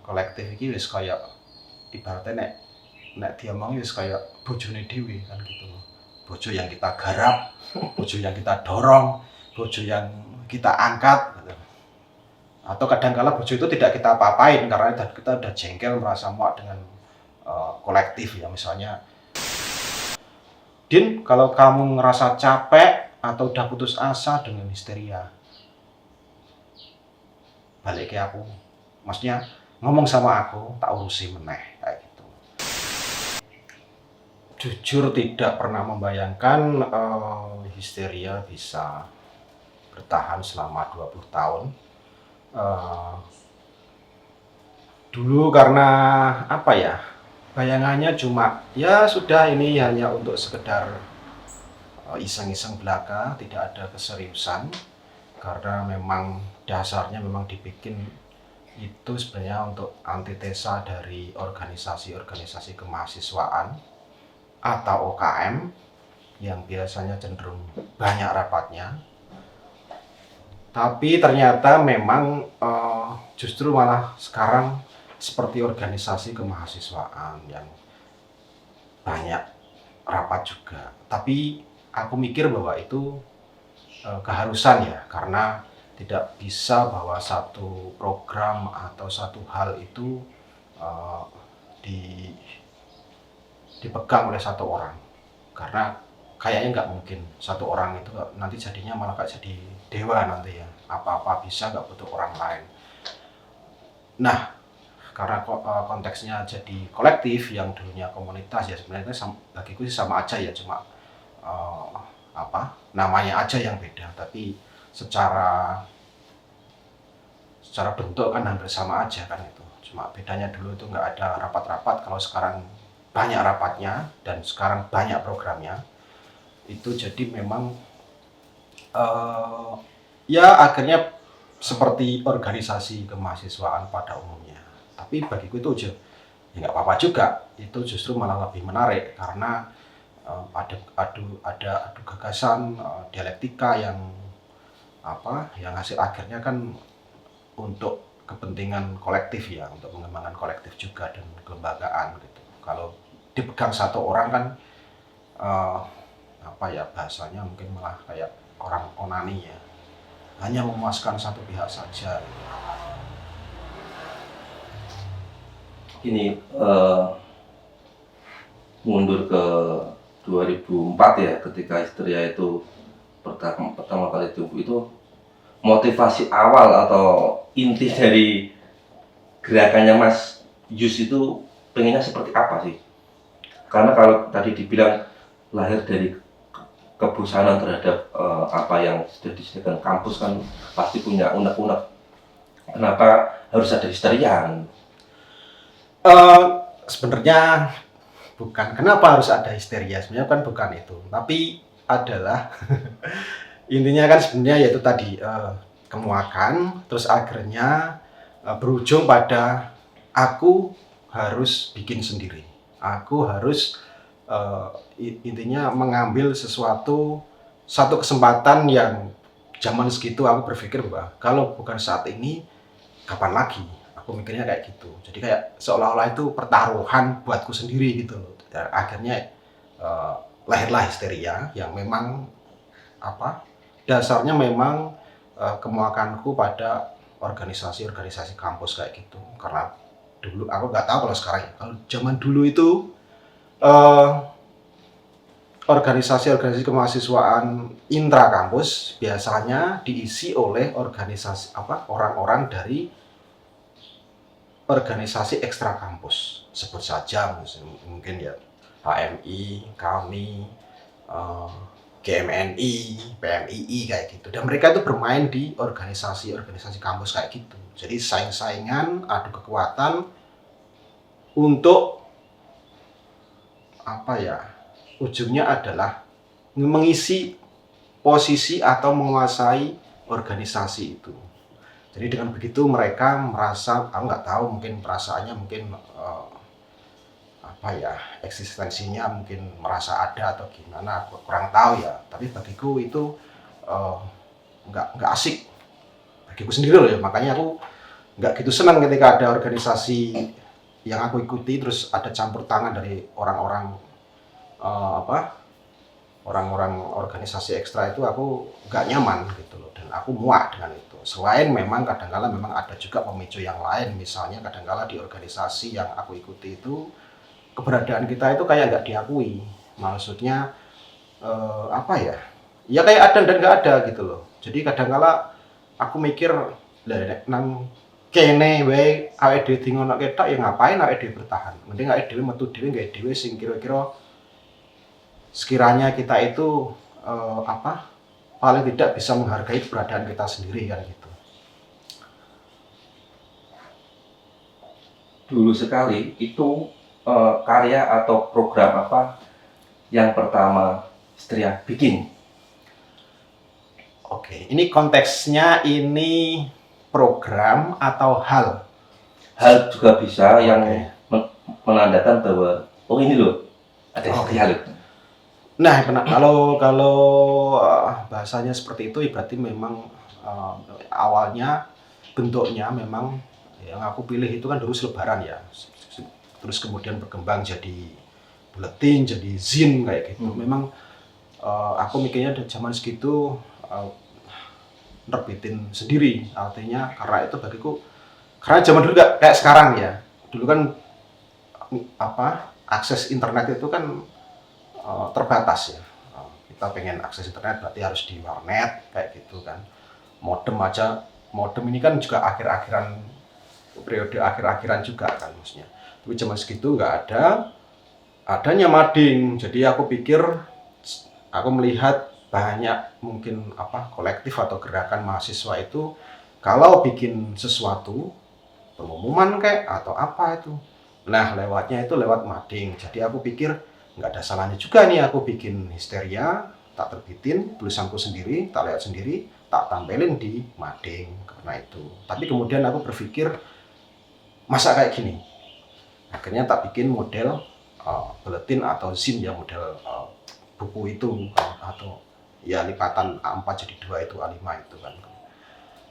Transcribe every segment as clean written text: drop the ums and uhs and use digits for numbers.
kolektif iki wis kaya ibaratnya nek diomongi wis kaya bojone dhewe kan gitu. Bojo yang kita garap, bojo yang kita dorong, bojo yang kita angkat gitu. Atau kadang-kala bojo itu tidak kita apa-apain karena kita udah jengkel merasa muak dengan kolektif ya. Misalnya, Din, kalau kamu ngerasa capek atau udah putus asa dengan histeria, balik ke aku. Maksudnya ngomong sama aku, tak urusi meneh kayak gitu. Jujur tidak pernah membayangkan histeria bisa bertahan selama 20 tahun. Dulu karena apa ya? Bayangannya cuma ya sudah ini hanya untuk sekedar iseng-iseng belaka, tidak ada keseriusan karena memang dasarnya memang dibikin itu sebenarnya untuk antitesa dari organisasi-organisasi kemahasiswaan atau OKM yang biasanya cenderung banyak rapatnya. Tapi ternyata memang justru malah sekarang seperti organisasi kemahasiswaan yang banyak rapat juga. Tapi aku mikir bahwa itu keharusan ya, karena tidak bisa bahwa satu program atau satu hal itu dipegang oleh satu orang. Karena kayaknya nggak mungkin satu orang itu nanti jadinya malah kayak jadi dewa nanti ya. Apa-apa bisa, nggak butuh orang lain. Nah, karena konteksnya jadi kolektif yang dulunya komunitas ya sebenarnya bagiku sih sama aja ya, cuma namanya aja yang beda, tapi secara bentuk kan hampir sama aja kan itu. Cuma bedanya dulu itu nggak ada rapat-rapat, kalau sekarang banyak rapatnya dan sekarang banyak programnya. Itu jadi memang ya akhirnya seperti organisasi kemahasiswaan pada umumnya. Tapi bagiku itu aja ya nggak apa-apa juga, itu justru malah lebih menarik karena ada adu gagasan, dialektika yang hasil akhirnya kan untuk kepentingan kolektif ya, untuk mengembangkan kolektif juga dan kelembagaan gitu. Kalau dipegang satu orang kan bahasanya mungkin malah kayak orang onani ya, hanya memuaskan satu pihak saja. Ini mundur ke 2004 ya, ketika histeria itu pertama kali tumbuh. Itu motivasi awal atau inti dari gerakannya Mas Yus itu pengennya seperti apa sih? Karena kalau tadi dibilang lahir dari kebosanan terhadap apa yang sudah disediakan kampus, kan pasti punya unek-unek kenapa harus ada histeria. Sebenarnya bukan kenapa harus ada histeria, sebenarnya kan bukan itu, tapi adalah intinya kan sebenarnya yaitu tadi kemuakan, terus akhirnya berujung pada aku harus bikin sendiri, aku harus intinya mengambil satu kesempatan yang zaman segitu aku berpikir bahwa kalau bukan saat ini kapan lagi, aku mikirnya kayak gitu. Jadi kayak seolah-olah itu pertaruhan buatku sendiri gitu loh. Dan akhirnya lahirlah histeria yang memang dasarnya memang kemuakanku pada organisasi kampus kayak gitu. Karena dulu aku nggak tahu kalau sekarang ya. Kalau zaman dulu itu organisasi kemahasiswaan intra kampus biasanya diisi oleh orang-orang dari organisasi ekstra kampus. Sebut saja mungkin ya HMI, kami, GMNI, PMII kayak gitu. Dan mereka itu bermain di organisasi kampus kayak gitu. Jadi saing-saingan, adu kekuatan untuk ujungnya adalah mengisi posisi atau menguasai organisasi itu. Jadi dengan begitu mereka merasa, aku nggak tahu, mungkin perasaannya mungkin eksistensinya mungkin merasa ada atau gimana, aku kurang tahu ya. Tapi bagiku itu nggak asik, bagiku sendiri loh ya. Makanya aku nggak gitu senang ketika ada organisasi yang aku ikuti terus ada campur tangan dari orang-orang apa orang-orang organisasi ekstra itu aku nggak nyaman gitu loh dan aku muak dengan itu. Selain memang kadang-kala memang ada juga pemicu yang lain, misalnya kadang-kala di organisasi yang aku ikuti itu keberadaan kita itu kayak nggak diakui. Maksudnya apa ya? Ya kayak ada dan nggak ada gitu loh. Jadi kadang-kala aku mikir lah nek nang kene wae awake dhewe di ngono ketok ya ngapain awake dhewe bertahan. Mending awake dhewe metu dhewe gawe dhewe sing kira-kira sekiranya kita itu apa paling tidak bisa menghargai keberadaan kita sendiri kan gitu. Dulu sekali itu karya atau program apa yang pertama Histria bikin? Oke, ini konteksnya ini program atau hal? Hal juga bisa yang Oke. menandakan bahwa oh ini loh ada Oke. Histria loh. Nah, kalau bahasanya seperti itu, berarti memang awalnya bentuknya memang yang aku pilih itu kan dulu selebaran ya, terus kemudian berkembang jadi buletin, jadi zin kayak gitu. Memang aku mikirnya dari zaman segitu nerbitin sendiri, artinya karena itu bagiku, karena zaman dulu gak kayak sekarang ya, dulu kan apa akses internet itu kan terbatas ya. Kita pengen akses internet berarti harus di warnet kayak gitu kan. Modem aja, modem ini kan juga akhir-akhiran periode akhir-akhiran juga kan maksudnya. Tapi zaman segitu nggak ada, adanya mading. Jadi aku pikir aku melihat banyak mungkin apa kolektif atau gerakan mahasiswa itu kalau bikin sesuatu pengumuman kayak atau apa itu. Nah, lewatnya itu lewat mading. Jadi aku pikir nggak ada salahnya juga nih aku bikin Histeria, tak terbitin tulisanku sendiri, tak lihat sendiri, tak tampilin di mading karena itu. Tapi kemudian aku berpikir masa kayak gini. Akhirnya tak bikin model buletin atau zin ya, model buku itu atau ya lipatan A4 jadi 2 itu A5 itu kan.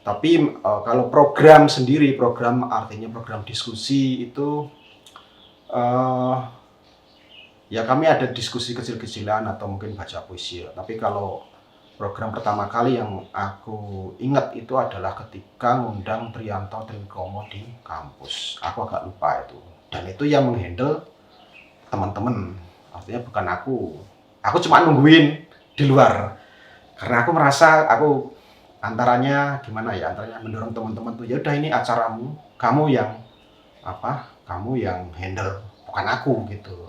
Tapi kalau program sendiri, program artinya program diskusi itu ya kami ada diskusi kecil-kecilan atau mungkin baca puisi. Tapi kalau program pertama kali yang aku ingat itu adalah ketika ngundang Triyanto Trikomo di kampus. Aku agak lupa itu. Dan itu yang menghandle teman-teman. Artinya bukan aku. Aku cuma nungguin di luar. Karena aku merasa aku antaranya gimana ya, antaranya mendorong teman-teman tuh ya udah ini acaramu, kamu yang apa? Kamu yang handle, bukan aku gitu.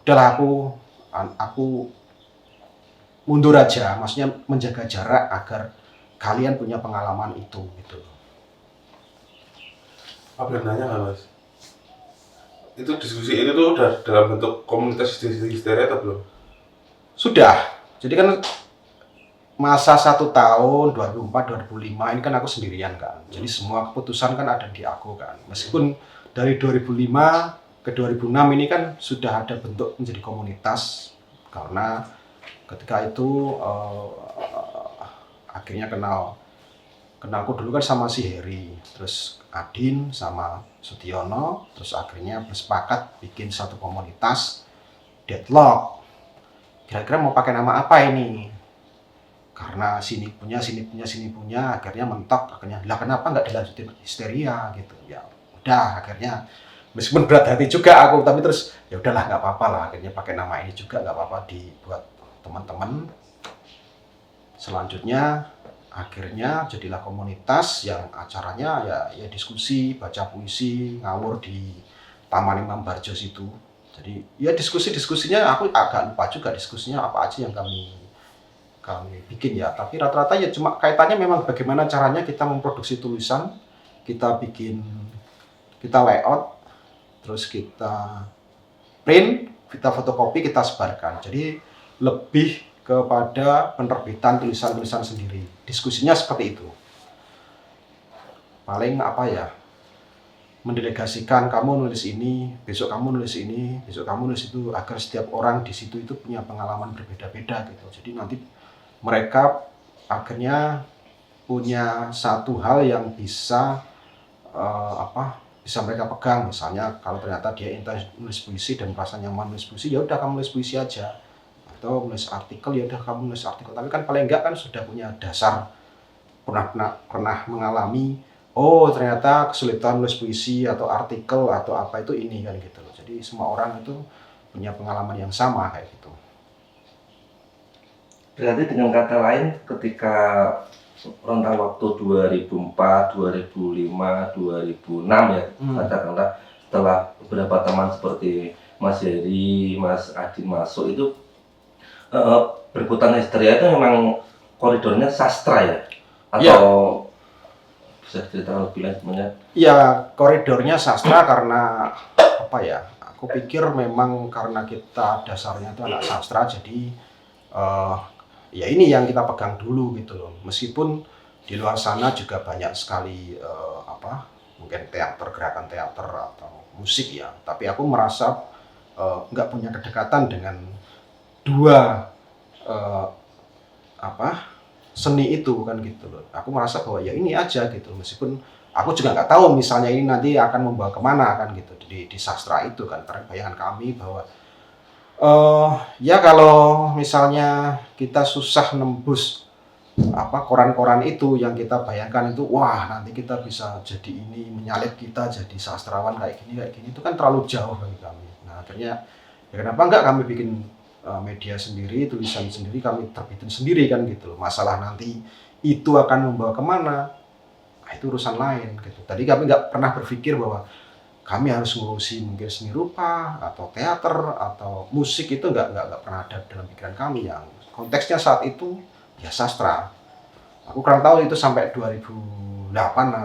Udahlah aku mundur aja, maksudnya menjaga jarak agar kalian punya pengalaman itu gitu. Apa nanya nggak mas? Itu diskusi itu tuh udah dalam bentuk komunitas histeria atau belum? Sudah, jadi kan masa 1 tahun 2004-2005 ini kan aku sendirian kan, jadi semua keputusan kan ada di aku kan. Meskipun dari 2005 ke 2006 ini kan sudah ada bentuk menjadi komunitas karena ketika itu akhirnya kenalku dulu kan sama si Heri, terus Adin sama Sudiono, terus akhirnya bersepakat bikin satu komunitas Deadlock. Kira-kira mau pakai nama apa ini? Karena sini punya, akhirnya mentok, akhirnya lah kenapa nggak dilanjutin Histeria gitu ya. Udah akhirnya meskipun berat hati juga aku, tapi terus ya udahlah nggak apa-apa lah, akhirnya pakai nama ini juga nggak apa-apa dibuat teman-teman. Selanjutnya akhirnya jadilah komunitas yang acaranya ya diskusi, baca puisi, ngawur di Taman Imam Barjo situ. Jadi ya diskusinya aku agak lupa juga diskusinya apa aja yang kami bikin ya, tapi rata-rata ya cuma kaitannya memang bagaimana caranya kita memproduksi tulisan, kita bikin, kita layout, terus kita print, kita fotokopi, kita sebarkan. Jadi lebih kepada penerbitan tulisan-tulisan sendiri. Diskusinya seperti itu. Paling apa ya, mendelegasikan kamu nulis ini, besok kamu nulis ini, besok kamu nulis itu, agar setiap orang di situ itu punya pengalaman berbeda-beda gitu. Jadi nanti mereka akhirnya punya satu hal yang bisa bisa mereka pegang. Misalnya kalau ternyata dia intens nulis puisi dan merasa nyaman nulis puisi, ya udah kamu nulis puisi aja, atau nulis artikel, ya udah kamu nulis artikel. Tapi kan paling enggak kan sudah punya dasar, pernah mengalami, oh ternyata kesulitan nulis puisi atau artikel atau apa itu ini kan gitu loh. Jadi semua orang itu punya pengalaman yang sama kayak gitu. Berarti dengan kata lain ketika rentang waktu 2004, 2005, 2006 ya, katakanlah setelah beberapa teman seperti Mas Heri, Mas Adin masuk itu Berputar Histeria itu memang koridornya sastra ya? Atau bisa ceritakan lebih lanjut sebenarnya? Ya koridornya sastra karena apa ya? Aku pikir memang karena kita dasarnya itu anak sastra, jadi ya ini yang kita pegang dulu gitu loh. Meskipun di luar sana juga banyak sekali mungkin teater, gerakan teater atau musik ya. Tapi aku merasa nggak punya kedekatan dengan dua seni itu kan gitu loh. Aku merasa bahwa ya ini aja gitu. Meskipun aku juga nggak tahu misalnya ini nanti akan membawa kemana kan gitu di sastra itu kan. Karena bayangan kami bahwa ya kalau misalnya kita susah nembus koran-koran itu yang kita bayangkan itu, wah nanti kita bisa jadi ini, menyalip kita jadi sastrawan kayak gini itu kan terlalu jauh bagi kami. Nah akhirnya ya kenapa enggak kami bikin media sendiri, tulisan sendiri, kami terbitin sendiri kan gitu loh. Masalah nanti itu akan membawa kemana, itu urusan lain gitu. Tadi kami nggak pernah berpikir bahwa kami harus ngurusi mungkin seni rupa atau teater atau musik, itu nggak pernah ada dalam pikiran kami. Yang konteksnya saat itu ya sastra. Aku kurang tahu itu sampai 2008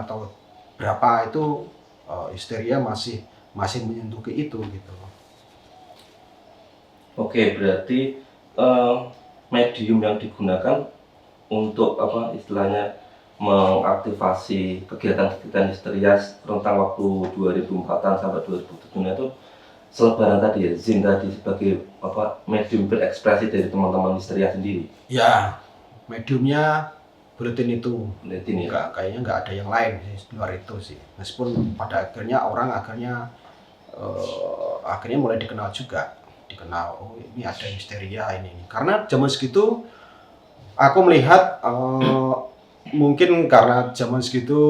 atau berapa itu Histeria masih menyentuh ke itu gitu. Oke, berarti medium yang digunakan untuk istilahnya mengaktifasi kegiatan-kegiatan Histeria rentang waktu 2004-an sampai 2007 itu selebaran tadi ya, zin tadi sebagai medium berekspresi dari teman-teman Histeria sendiri. Ya, mediumnya buletin itu. Buletin ya. Kayaknya nggak ada yang lain di luar itu sih. Meskipun pada akhirnya orang akhirnya mulai dikenal juga. Oh ini ada Histeria ini. Karena zaman segitu aku melihat mungkin karena zaman segitu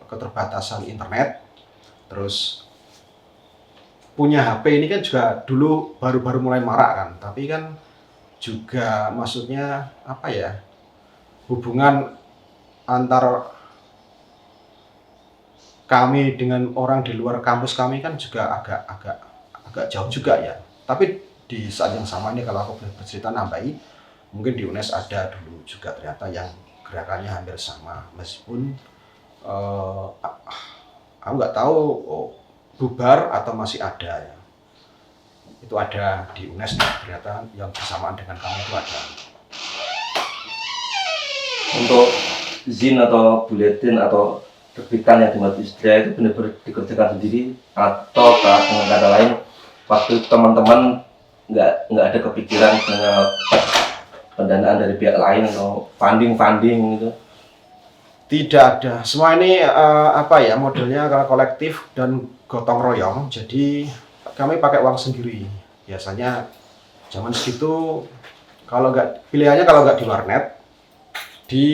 keterbatasan internet, terus punya HP ini kan juga dulu baru-baru mulai marak kan, tapi kan juga maksudnya hubungan antar kami dengan orang di luar kampus kami kan juga agak jauh juga ya. Tapi di saat yang sama ini kalau aku bercerita nambahi, mungkin di UNES ada dulu juga ternyata yang gerakannya hampir sama, meskipun aku nggak tahu bubar atau masih ada ya. Itu ada di UNES ternyata yang bersamaan dengan kamu itu ada. Untuk zin atau buletin atau terbitan yang dibuat Histeria itu benar-benar dikerjakan sendiri, atau dengan kata lain waktu teman-teman nggak ada kepikiran dengan pendanaan dari pihak lain atau funding gitu? Tidak ada. Semua ini modelnya kalau kolektif dan gotong royong. Jadi kami pakai uang sendiri. Biasanya zaman segitu pilihannya kalau nggak di warnet, di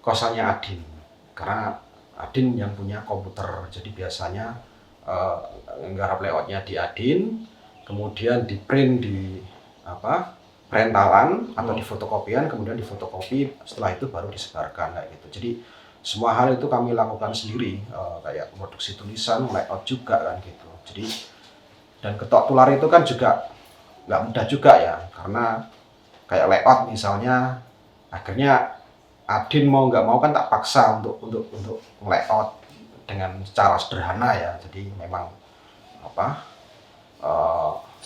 kosannya Adin. Karena Adin yang punya komputer. Jadi biasanya nggarap layoutnya di Adin, kemudian di print di printalan atau di fotokopian, kemudian di fotokopi, setelah itu baru disebarkan kayak gitu. Jadi semua hal itu kami lakukan sendiri, kayak produksi tulisan, layout juga kan gitu. Jadi dan ketok tular itu kan juga nggak mudah juga ya, karena kayak layout misalnya, akhirnya Adin mau nggak mau kan tak paksa untuk layout dengan cara sederhana ya. Jadi memang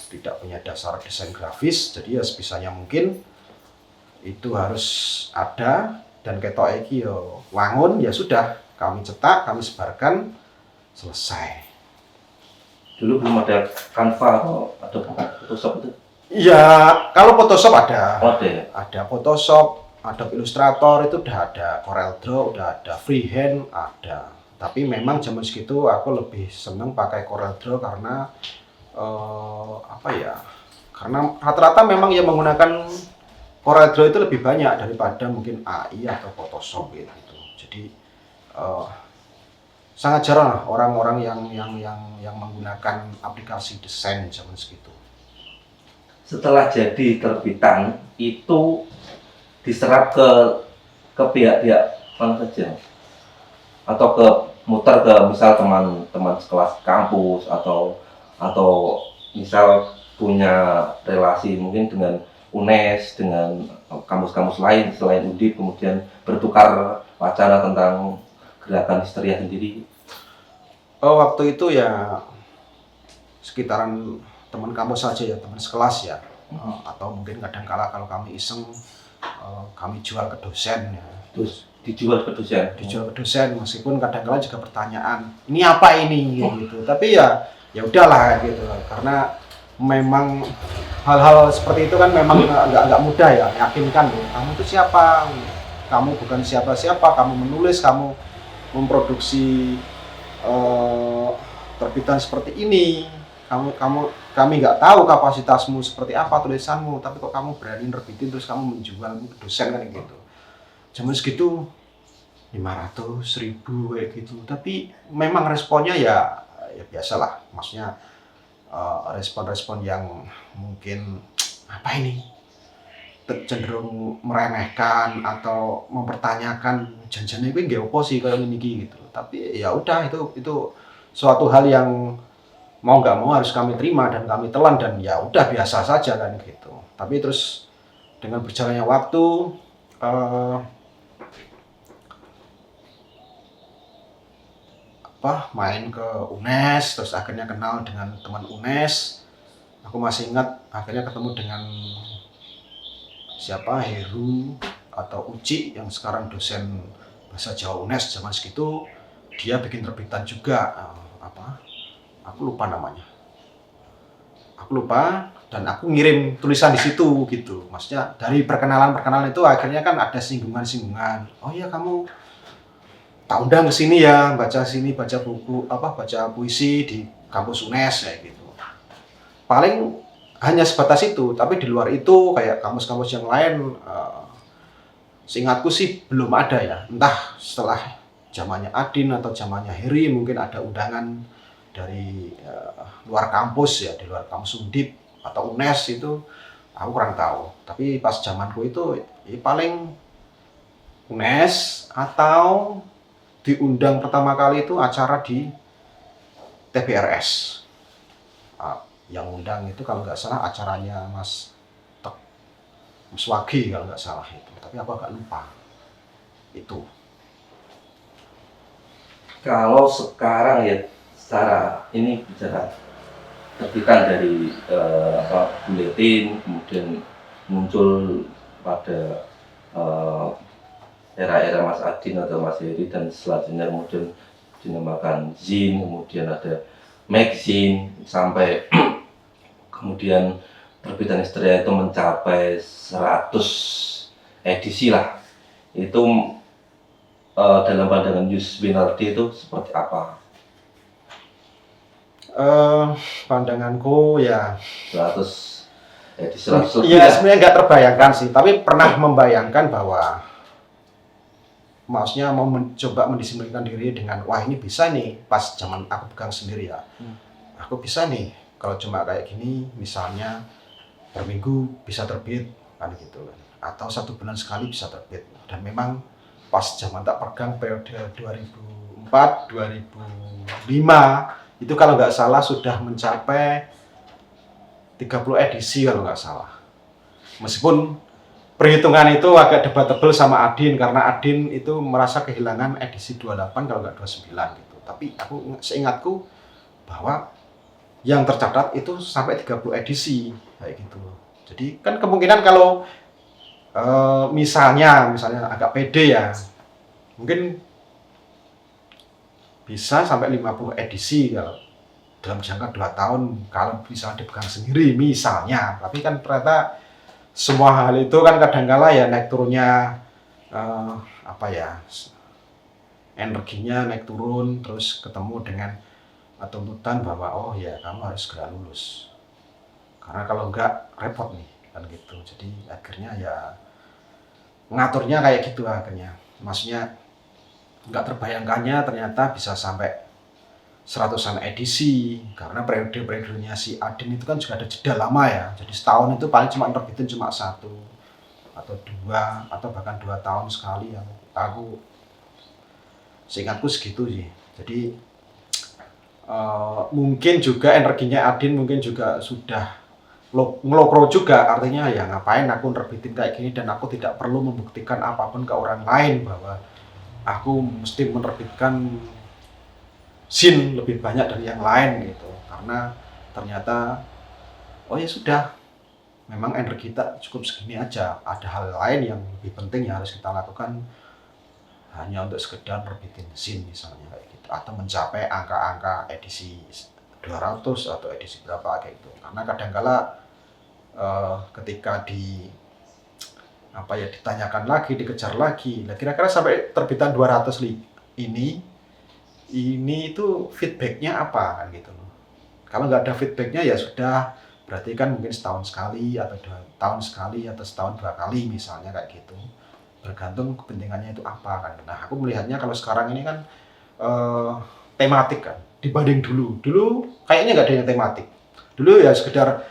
tidak punya dasar desain grafis, jadi ya sebisanya mungkin itu harus ada, dan ketok iki yo wangun ya sudah, kami cetak, kami sebarkan, selesai. Dulu belum ada Canva atau ada Photoshop itu? Ya kalau Photoshop ada. Ya? Ada Photoshop, ada Illustrator, itu udah ada, Corel Draw udah ada, Freehand ada. Tapi memang zaman segitu aku lebih seneng pakai CorelDRAW karena apa ya? Karena rata-rata memang yang menggunakan CorelDRAW itu lebih banyak daripada mungkin AI atau Photoshop gitu. Jadi eh, sangat jarang lah orang-orang yang menggunakan aplikasi desain zaman segitu. Setelah jadi terbitan itu diserap ke pihak-pihak mana saja, atau ke muter ke misal teman-teman sekelas kampus atau misal punya relasi mungkin dengan UNES, dengan kampus-kampus lain selain Undip, kemudian bertukar wacana tentang gerakan histeria sendiri. Waktu itu ya sekitaran teman kampus saja ya, teman sekelas ya. Atau mungkin kadang-kala kalau kami iseng kami jual ke dosen ya. Terus dijual ke dosen. Dijual ke dosen meskipun kadang-kala juga pertanyaan, ini apa ini gitu. Tapi ya udahlah gitu. Karena memang hal-hal seperti itu kan memang nggak mudah ya, meyakinkan loh. Kamu itu siapa? Kamu bukan siapa-siapa. Kamu menulis, kamu memproduksi terbitan seperti ini. Kami nggak tahu kapasitasmu seperti apa, tulisanmu, tapi kok kamu berani nerbitin terus kamu menjual ke dosen kan gitu. Zaman segitu 500, 1000 kayak gitu. Tapi memang responnya ya biasalah. Maksudnya respon-respon yang mungkin apa ini? Cenderung meremehkan atau mempertanyakan janjane kuwi nggih opo sih kayak ngene iki gitu. Tapi ya udah itu suatu hal yang mau nggak mau harus kami terima dan kami telan dan ya udah biasa saja kan gitu. Tapi terus dengan berjalannya waktu main ke UNES, terus akhirnya kenal dengan teman UNES. Aku masih ingat akhirnya ketemu dengan siapa, Heru atau Uci yang sekarang dosen bahasa Jawa UNES zaman segitu. Dia bikin terbitan juga, aku lupa namanya. Aku lupa dan aku ngirim tulisan di situ gitu. Maksudnya dari perkenalan itu akhirnya kan ada singgungan. Oh iya, kamu tak undang ke sini ya, baca buku baca puisi di kampus UNES kayak gitu. Paling hanya sebatas itu, tapi di luar itu kayak kampus-kampus yang lain seingatku sih belum ada ya. Entah setelah zamannya Adin atau zamannya Heri mungkin ada undangan dari luar kampus ya, di luar kampus Undip atau UNES itu aku kurang tahu. Tapi pas zamanku itu ya paling UNES atau diundang pertama kali itu acara di TBRS. Yang undang itu kalau nggak salah acaranya Mas Wagi kalau nggak salah itu. Tapi aku agak lupa. Itu. Kalau sekarang ya secara ini bicara terbitan dari buletin, kemudian muncul pada era-era Mas Adin atau Mas Heri dan selanjutnya kemudian dinamakan zin, kemudian ada magazine sampai kemudian terbitan Histeria itu mencapai 100 edisi lah. Itu dalam pandangan Yus Winardi itu seperti apa? Pandanganku ya 100 edisi 100 iya sebenarnya nggak terbayangkan sih, tapi pernah membayangkan bahwa maksudnya mau mencoba mendisiplinkan diri dengan wah ini bisa nih pas zaman aku pegang sendiri ya. Aku bisa nih kalau cuma kayak gini misalnya per minggu bisa terbit kan gitu kan, atau 1 bulan sekali bisa terbit. Dan memang pas zaman tak pegang periode 2004 2005 itu kalau nggak salah sudah mencapai 30 edisi kalau nggak salah. Meskipun perhitungan itu agak debatable sama Adin karena Adin itu merasa kehilangan edisi 28 kalau nggak 29 gitu. Tapi aku seingatku bahwa yang tercatat itu sampai 30 edisi kayak gitu. Jadi kan kemungkinan kalau misalnya agak pede ya, mungkin bisa sampai 50 edisi kalau dalam jangka 2 tahun kalau bisa dipegang sendiri misalnya. Tapi kan ternyata semua hal itu kan kadang-kala ya naik turunnya energinya naik turun, terus ketemu dengan tuntutan bahwa oh ya kamu harus segera lulus. Karena kalau enggak repot nih kan gitu. Jadi akhirnya ya ngaturnya kayak gitu akhirnya. Maksudnya nggak terbayangkannya ternyata bisa sampai seratusan edisi, karena periode-periodenya si Adin itu kan juga ada jeda lama ya. Jadi setahun itu paling cuma nerbitin cuma 1 atau 2 atau bahkan 2 tahun sekali. Aku seingatku segitu sih. Jadi mungkin juga energinya Adin mungkin juga sudah ngelokro juga, artinya ya ngapain aku nerbitin kayak gini dan aku tidak perlu membuktikan apapun ke orang lain bahwa aku mesti menerbitkan scene lebih banyak dari yang lain gitu, karena ternyata oh ya sudah, memang energi kita cukup segini aja, ada hal lain yang lebih penting yang harus kita lakukan hanya untuk sekedar nerbitin scene misalnya kayak gitu, atau mencapai angka-angka edisi 200 atau edisi berapa kayak gitu. Karena kadangkala ketika ditanyakan lagi, dikejar lagi, nah kira-kira sampai terbitan 200 ini itu feedbacknya apa kan gitu loh. Kalau nggak ada feedbacknya ya sudah, berarti kan mungkin setahun sekali atau 2 tahun sekali atau setahun 2 kali misalnya kayak gitu, bergantung kepentingannya itu apa kan. Nah aku melihatnya kalau sekarang ini kan tematik kan, dibanding dulu kayaknya nggak ada yang tematik. Dulu ya sekedar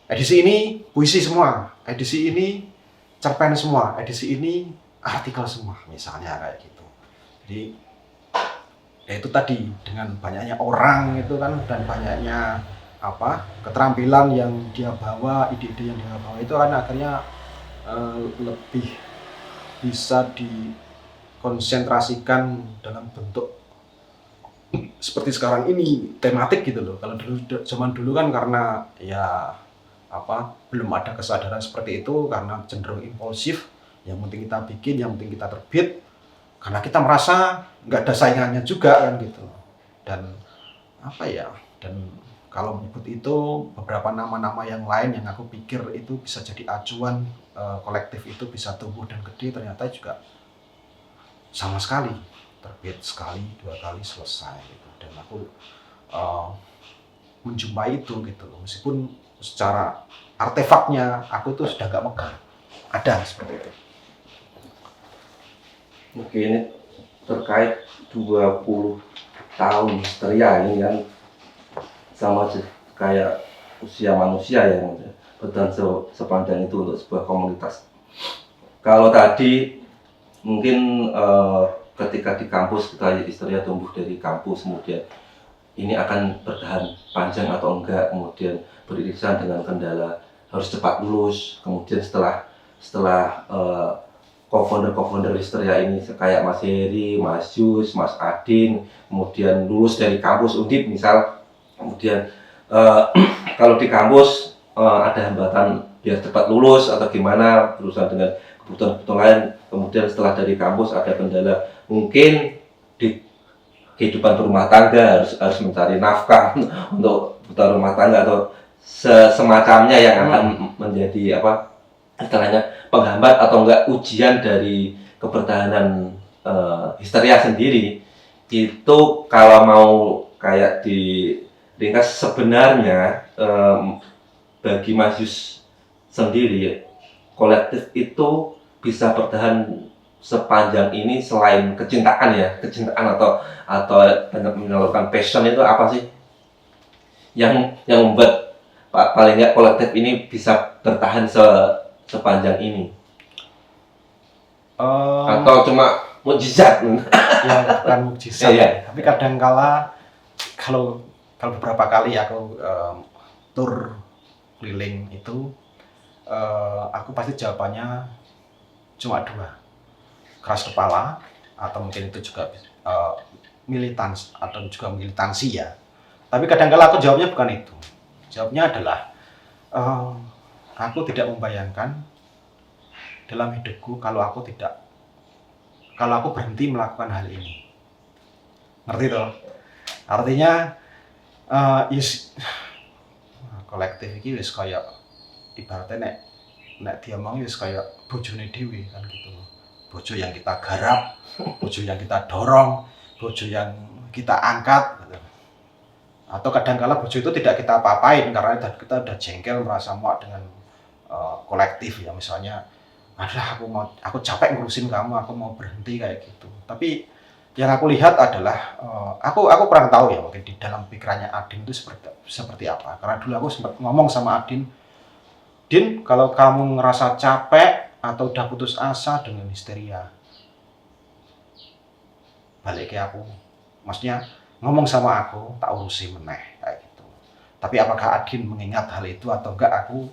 edisi ini puisi semua, edisi ini cerpen semua, edisi ini artikel semua misalnya kayak gitu. Jadi ya itu tadi, dengan banyaknya orang itu kan dan banyaknya keterampilan yang dia bawa, ide-ide yang dia bawa itu kan akhirnya lebih bisa dikonsentrasikan dalam bentuk seperti sekarang ini, tematik gitu loh. Kalau zaman dulu kan karena ya belum ada kesadaran seperti itu, karena cenderung impulsif, yang penting kita bikin, yang penting kita terbit, karena kita merasa nggak ada saingannya juga kan gitu. Dan dan kalau menyebut itu beberapa nama-nama yang lain yang aku pikir itu bisa jadi acuan kolektif itu bisa tumbuh dan gede, ternyata juga sama sekali terbit sekali 2 kali selesai gitu. Dan aku menjumpai itu gitu loh, meskipun secara artefaknya aku tuh sudah nggak megang, ada seperti itu. Oke, ini terkait 20 tahun Histeria ini kan sama kayak usia manusia yang bertahan sepanjang itu untuk sebuah komunitas. Kalau tadi mungkin ketika di kampus kita Histeria tumbuh dari kampus, kemudian ini akan bertahan panjang atau enggak, kemudian beririsan dengan kendala harus cepat lulus, kemudian setelah co-founder Histeria ini kayak Mas Heri, Mas Yus, Mas Adin, kemudian lulus dari kampus Undip misal, kemudian kalau di kampus ada hambatan biar cepat lulus atau gimana, berurusan dengan kebutuhan lain, kemudian setelah dari kampus ada kendala mungkin di kehidupan rumah tangga, harus mencari nafkah untuk kebutuhan rumah tangga atau semacamnya yang akan menjadi istilahnya penghambat atau enggak ujian dari kebertahanan Histeria sendiri. Itu kalau mau kayak di ringkas sebenarnya bagi Mas Yus sendiri, kolektif itu bisa bertahan sepanjang ini selain kecintaan atau menyalurkan passion, itu apa sih yang membuat paling nggak kolektif ini bisa bertahan sepanjang ini? Atau cuma mukjizat? Ya bukan mukjizat ya. Tapi kadangkala kalau beberapa kali aku tur keliling itu, aku pasti jawabannya cuma 2, keras kepala atau mungkin itu juga militansi ya. Tapi kadangkala aku jawabnya bukan itu. Jawabnya adalah aku tidak membayangkan dalam hidupku kalau aku berhenti melakukan hal ini. Ngerti toh? Artinya kolektif iki wis kaya ibaratnya nek diomong wis kaya bojone dhewe kan gitu. bojo yang kita garap, bojo yang kita dorong, bojo yang kita angkat gitu. Atau kadang-kala bojo itu tidak kita apa-apain karena kita udah jengkel, merasa muak dengan kolektif ya, misalnya aku capek ngurusin kamu, aku mau berhenti kayak gitu. Tapi yang aku lihat adalah aku kurang tahu ya, mungkin di dalam pikirannya Adin itu seperti apa. Karena dulu aku sempat ngomong sama Adin, Din, kalau kamu ngerasa capek atau udah putus asa dengan histeria, balik ke aku. Maksudnya ngomong sama aku, tak urusi meneh kayak gitu. Tapi apakah Adin mengingat hal itu atau enggak, aku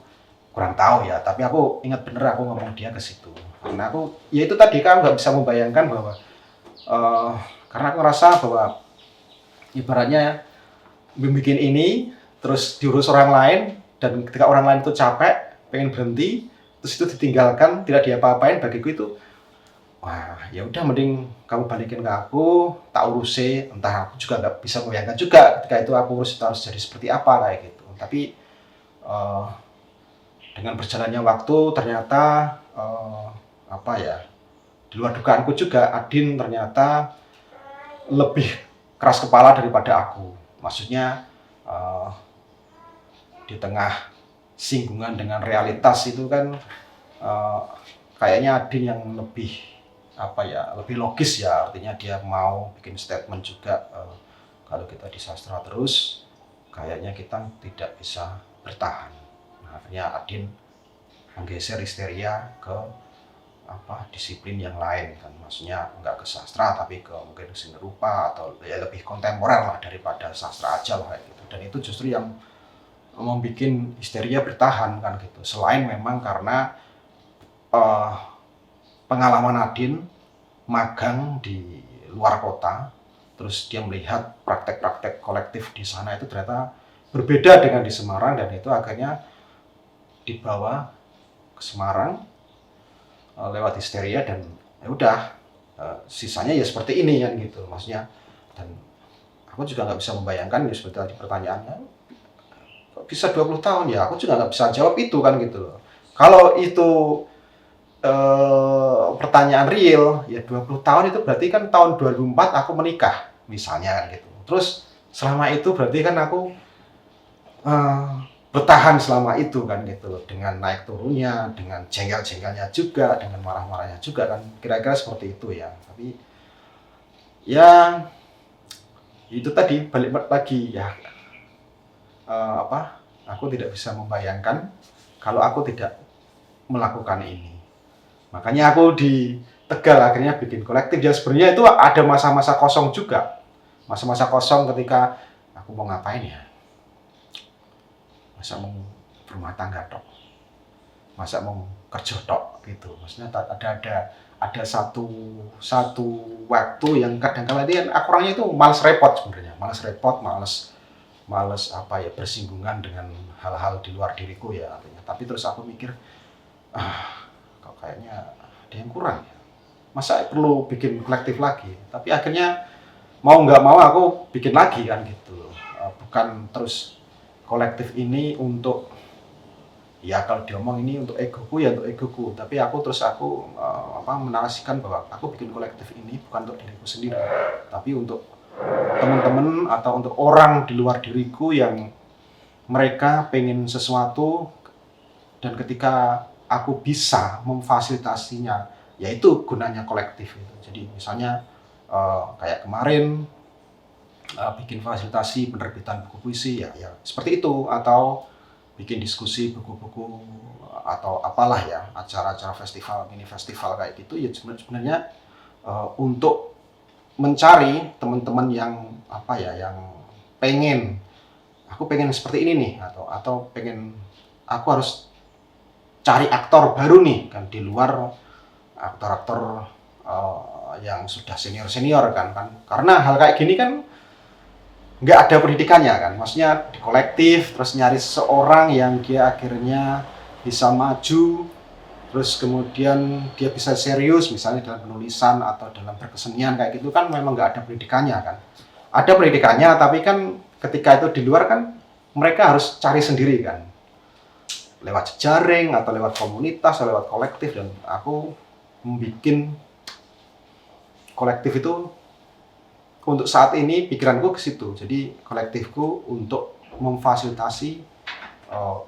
kurang tahu ya. Tapi aku ingat bener aku ngomong dia ke situ. Karena aku, ya itu tadi kan nggak bisa membayangkan bahwa karena aku ngerasa bahwa ibaratnya bikin ini terus diurus orang lain, dan ketika orang lain itu capek pengen berhenti terus itu ditinggalkan, tidak diapa-apain, bagiku itu wah ya udah, mending kamu balikin ke aku, tak urusi. Entah, aku juga nggak bisa membayangkan juga ketika itu aku urus itu harus jadi seperti apa kayak gitu. Tapi dengan berjalannya waktu ternyata apa ya, di luar dugaanku juga Adin ternyata lebih keras kepala daripada aku. Maksudnya di tengah singgungan dengan realitas itu kan kayaknya Adin yang lebih apa ya, lebih logis ya. Artinya dia mau bikin statement juga, kalau kita di sastra terus kayaknya kita tidak bisa bertahan. Nah, akhirnya Adin menggeser histeria ke disiplin yang lain kan, maksudnya nggak ke sastra tapi ke mungkin seni rupa atau ya lebih kontemporer lah daripada sastra aja lah kayak gitu. Dan itu justru yang membuat histeria bertahan kan gitu. Selain memang karena pengalaman Adin magang di luar kota, terus dia melihat praktek-praktek kolektif di sana itu ternyata berbeda dengan di Semarang, dan itu akhirnya dibawa ke Semarang lewat histeria. Dan ya udah, sisanya ya seperti ini kan gitu maksudnya. Dan aku juga nggak bisa membayangkan ya, seperti tadi pertanyaannya kok bisa 20 tahun ya, aku juga nggak bisa jawab itu kan gitu loh. Kalau itu pertanyaan real ya, 20 tahun itu berarti kan tahun 2004 aku menikah misalnya kan gitu. Terus selama itu berarti kan aku bertahan selama itu kan gitu loh, dengan naik turunnya, dengan jengkel-jengkelnya juga, dengan marah-marahnya juga kan, kira-kira seperti itu ya. Tapi ya itu tadi, balik lagi ya, aku tidak bisa membayangkan kalau aku tidak melakukan ini. Makanya aku di Tegal akhirnya bikin kolektif ya. Sebenarnya itu ada masa-masa kosong juga, masa-masa kosong ketika aku mau ngapain ya, masa mau berumah tangga tok, masa mau kerja tok gitu. Maksudnya ada satu waktu yang kadang-kala dia aku orangnya itu malas repot sebenarnya, malas bersinggungan dengan hal-hal di luar diriku ya artinya. Tapi terus aku mikir, kok kayaknya ada yang kurang ya, masa perlu bikin kolektif lagi. Tapi akhirnya mau nggak mau aku bikin lagi kan gitu. Bukan terus kolektif ini untuk, ya kalau diomong ini untuk egoku ya untuk egoku, tapi aku menarasikan bahwa aku bikin kolektif ini bukan untuk diriku sendiri, tapi untuk teman-teman atau untuk orang di luar diriku yang mereka pengen sesuatu, dan ketika aku bisa memfasilitasinya, yaitu gunanya kolektif itu. Jadi misalnya kayak kemarin bikin fasilitasi penerbitan buku puisi ya seperti itu, atau bikin diskusi buku-buku atau apalah ya, acara-acara festival, mini festival kayak gitu ya, sebenarnya untuk mencari teman-teman yang yang aku pengen seperti ini nih, atau pengen aku harus cari aktor baru nih kan, di luar aktor-aktor yang sudah senior kan, karena hal kayak gini kan nggak ada pendidikannya kan, maksudnya di kolektif terus nyari seseorang yang dia akhirnya bisa maju, terus kemudian dia bisa serius misalnya dalam penulisan atau dalam berkesenian kayak gitu kan, memang nggak ada pendidikannya kan. Ada pendidikannya tapi kan ketika itu di luar kan mereka harus cari sendiri kan, lewat jejaring atau lewat komunitas atau lewat kolektif. Dan aku membuat kolektif itu untuk saat ini pikiranku ke situ. Jadi kolektifku untuk memfasilitasi eh,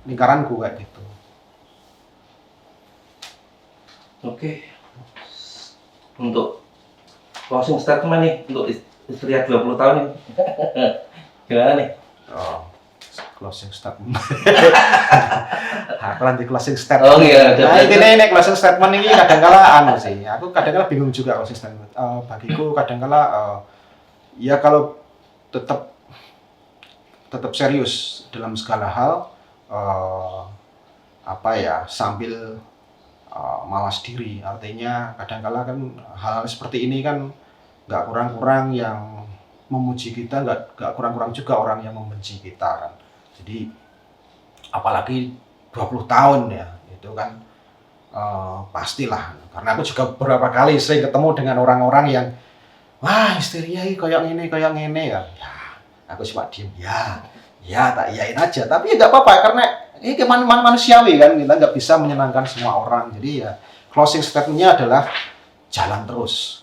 lingkaranku kayak gitu. Oke. Untuk closing statement nih untuk Istria 20 tahun ini. Gimana nih? Oh, closing statement. Aku nanti closing statement. Oh iya, Nah, ini closing statement ini kadang-kala anu sih. Aku kadang-kala bingung juga closing statement. Bagiku kadang-kala ya kalau tetap serius dalam segala hal, apa ya, sambil mawas diri. Artinya kadang-kala kan hal-hal seperti ini kan nggak kurang-kurang yang memuji kita, nggak kurang-kurang juga orang yang membenci kita kan. Jadi apalagi 20 tahun ya, itu kan pastilah. Karena aku juga beberapa kali sering ketemu dengan orang-orang yang wah histeria ini kayak gini ya. Ya, aku cuma diem ya tak iyain aja. Tapi ya nggak apa-apa karena ini manusiawi kan, kita nggak bisa menyenangkan semua orang. Jadi ya closing statementnya adalah jalan terus.